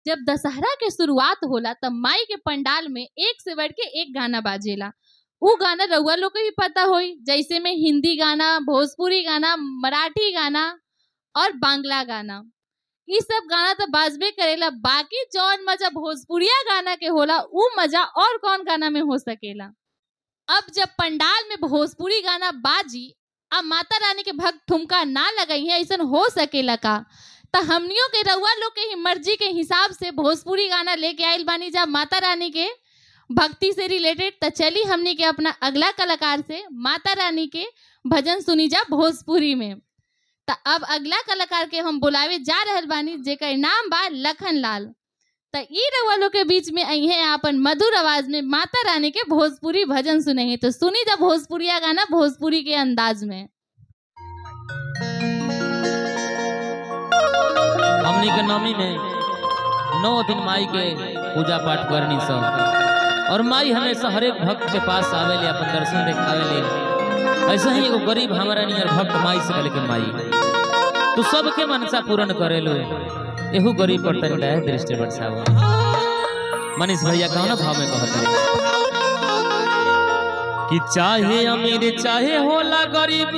जब दशहरा के शुरुआत होला तब माई के पंडाल में एक से बढ़ के एक गाना बाजेला। वो गाना रउआ लोग को भी पता होई, जैसे में हिंदी गाना, भोजपुरी गाना, मराठी गाना और बांग्ला गाना, ये सब गाना तो बाजबे करेला। बाकी जौन मजा भोजपुरिया गाना के होला वो मजा और कौन गाना में हो सकेला। अब जब पंडाल में भोजपुरी गाना बाजी अब माता रानी के भक्त ठुमका ना लगाई है, ऐसा हो सकेला का? तो हमनियों के रउआ लोग के मर्जी के हिसाब से भोजपुरी गाना लेके आइल बानी जा माता रानी के भक्ति से रिलेटेड। तो चली हमनी के अपना अगला कलाकार से माता रानी के भजन सुनी जा भोजपुरी में। तो अब अगला कलाकार के हम बुलावे जा रहल बानी जेकर नाम बा लखन लाल। तो ई रउआ लोग के बीच में आई है अपन मधुर आवाज में माता रानी के भोजपुरी भजन सुने हैं। तो सुनी जा भोजपुरिया गाना भोजपुरी के अंदाज में। हमनी के नवमी में 9 दिन माई के पूजा पाठ करनी सब, और माई हमेशा हर एक भक्त के पास आवेले, अपन दर्शन देखावेले। ऐसा ही एगो गरीब हमारा नियर भक्त माई से कहले के माई तू सबके मनसा पूर्ण करेलो, एहू गरीब पर तनी दया दृष्टि बरसाओ। मनीष भैया कौन भाव में कहते कि चाहे अमीर चाहे होला गरीब,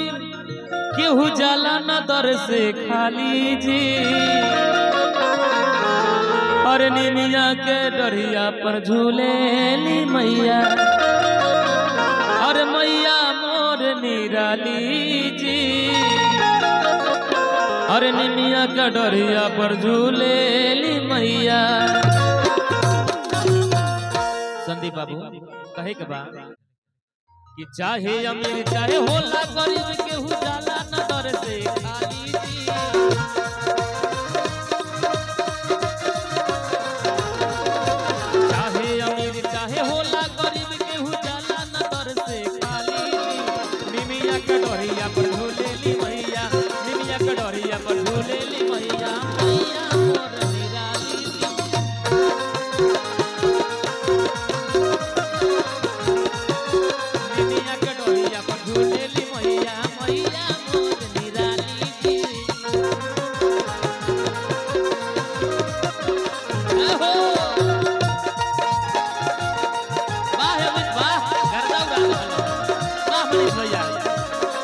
केहू जाला न दर से खाली जी। अरे निमिया के डरिया पर झूलेली मैया, अरे मैया मोर निराली जी। अरे निमिया के डरिया पर झूलेली मैया। संदीप बाबू कहे के बा कि चाहे अमीर चाहे होला गरीब, केहू जाला न दर से खाली जी। चाहे अमीर चाहे होला गरीब, केहू जाला न दर से खाली जी। निमिया के डरिया पर झूलेली मैया, निमिया के डरिया पर झूलेली मैया, मैया मोर निराली जी। निमिया के डरिया पर झूलेली मैया, मैया मोर निराली जी। आहो वाह अमित वाह, गर्दा उड़ा दो। वाह मनीष भैया,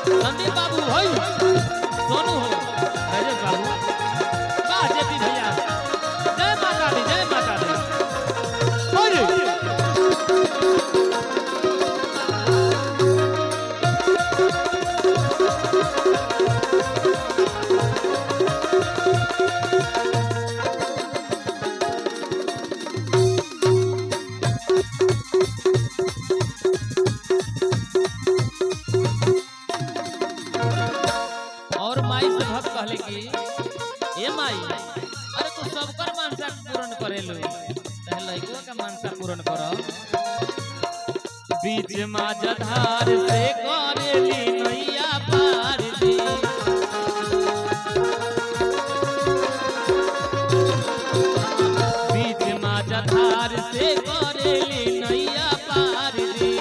संदीप बाबू होई, सोनू हो, राजेश बाबू, वाह जेपी भैया, जय माता दी, जय माता दी। और माई से भक्त कहले कि ए माई, अरे तू सबकर मानसा पूर्ण करेलो, तहे लइकवा का मानसा पूर्ण कर। बीच माझधार से करेली नैया पार दी। बीच माझधार से करेली नैया पार दी।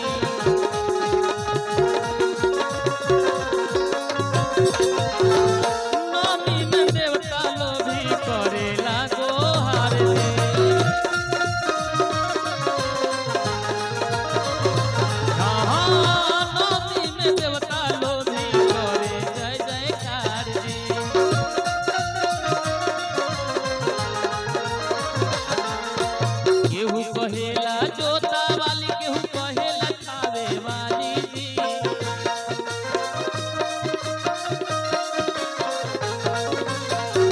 नवमी में देवता लोग भी करेला गोहार दे। हाँ, नवमी में देवता लोग भी करे जय जयकार दे। केहू कहेला जोता वाली, केहू कहेला खावे वाली जी।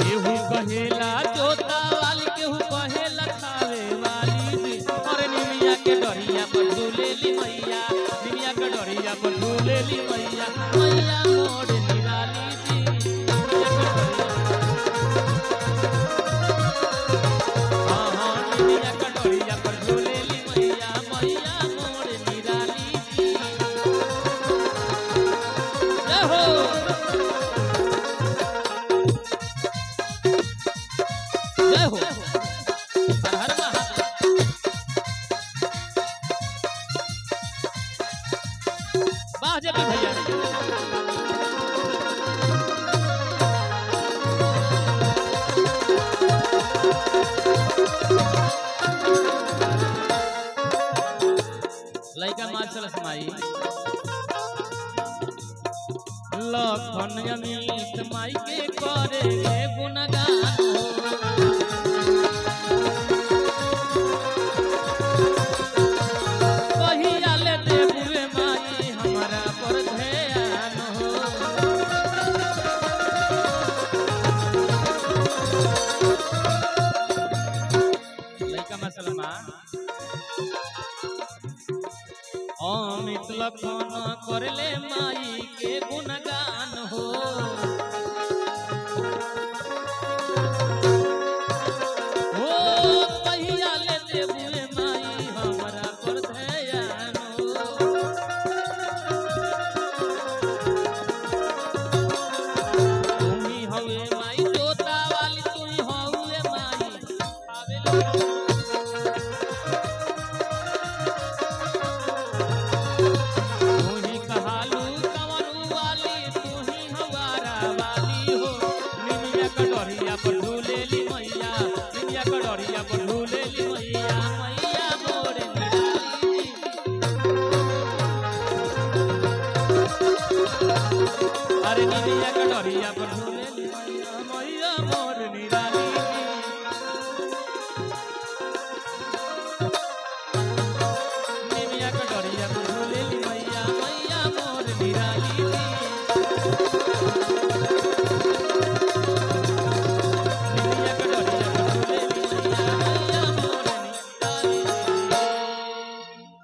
केहू कहेला जोता वाली, केहू कहेला खावे वाली जी। और निमिया के डरिया पर झूलेली मैया, निमिया के डरिया पर झूलेली मैया, मैया मोर निराली जी। निमिया के हाँ हाँ, निमिया के डरिया पर झूलेली मैया, मैया मोर निराली जी। जय हो जय हो, हर हर महादेव। वाह जेपी भैया। देवे गुणगान हो। कहिया ले देवे माई हमारा पर ध्यान हो। लइका मसलमा अमित लखन करले माई के गुणगान हो। हो कहिया ले देवे माई हमरा पर ध्यान हो। तुम्ही हवे माई जोता वाली तुही हवे माई आवे कटोरिया पर झूलेली मैया निमिया कटोरिया पर झूलेली मैया मैया मोर निराली। अरे निमिया कटोरिया पर झूलेली मैया मैया मोर निराली। निमिया कटोरिया पर झूलेली मैया मैया मोर निराली।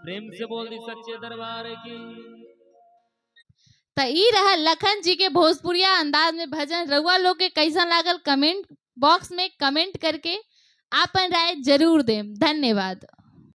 प्रेम से बोल दी सच्चे दरबार की। तो ई रहा लखन जी के भोजपुरिया अंदाज में भजन। रउआ लोग के कैसा लागल कमेंट बॉक्स में कमेंट करके आपन राय जरूर दें। धन्यवाद।